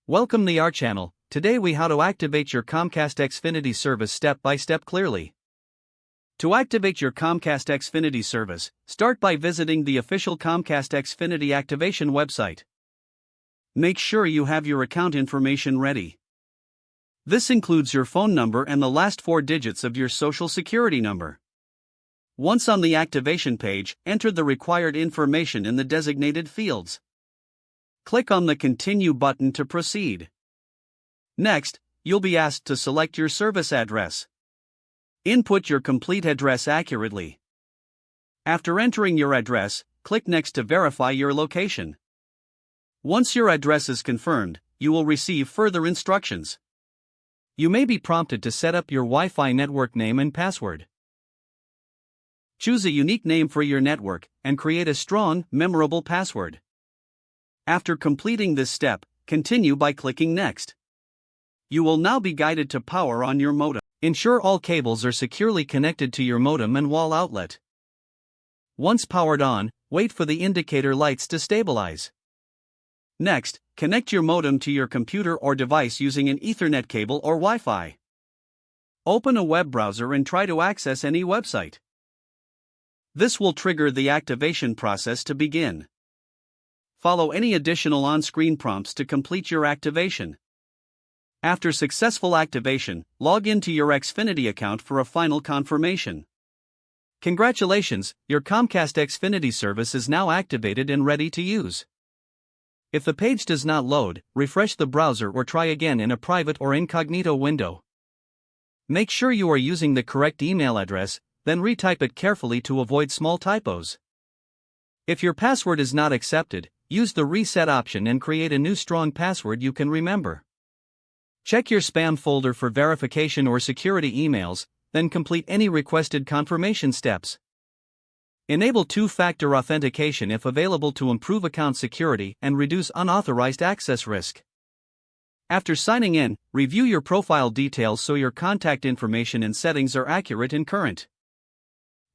Welcome to our channel. Today we how to activate your Comcast Xfinity service step by step clearly. To activate your Comcast Xfinity service, start by visiting the official Comcast Xfinity activation website. Make sure you have your account information ready. This includes your phone number and the last 4 digits of your social security number. Once on the activation page, enter the required information in the designated fields. Click on the Continue button to proceed. Next, you'll be asked to select your service address. Input your complete address accurately. After entering your address, click Next to verify your location. Once your address is confirmed, you will receive further instructions. You may be prompted to set up your Wi-Fi network name and password. Choose a unique name for your network and create a strong, memorable password. After completing this step, continue by clicking Next. You will now be guided to power on your modem. Ensure all cables are securely connected to your modem and wall outlet. Once powered on, wait for the indicator lights to stabilize. Next, connect your modem to your computer or device using an Ethernet cable or Wi-Fi. Open a web browser and try to access any website. This will trigger the activation process to begin. Follow any additional on-screen prompts to complete your activation. After successful activation, log into your Xfinity account for a final confirmation. Congratulations, your Comcast Xfinity service is now activated and ready to use. If the page does not load, refresh the browser or try again in a private or incognito window. Make sure you are using the correct email address, then retype it carefully to avoid small typos. If your password is not accepted, use the reset option and create a new strong password you can remember. Check your spam folder for verification or security emails, then complete any requested confirmation steps. Enable two-factor authentication if available to improve account security and reduce unauthorized access risk. After signing in, review your profile details so your contact information and settings are accurate and current.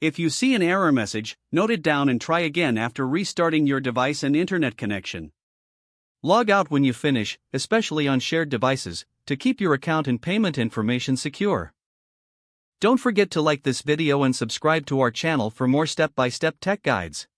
If you see an error message, note it down and try again after restarting your device and internet connection. Log out when you finish, especially on shared devices, to keep your account and payment information secure. Don't forget to like this video and subscribe to our channel for more step-by-step tech guides.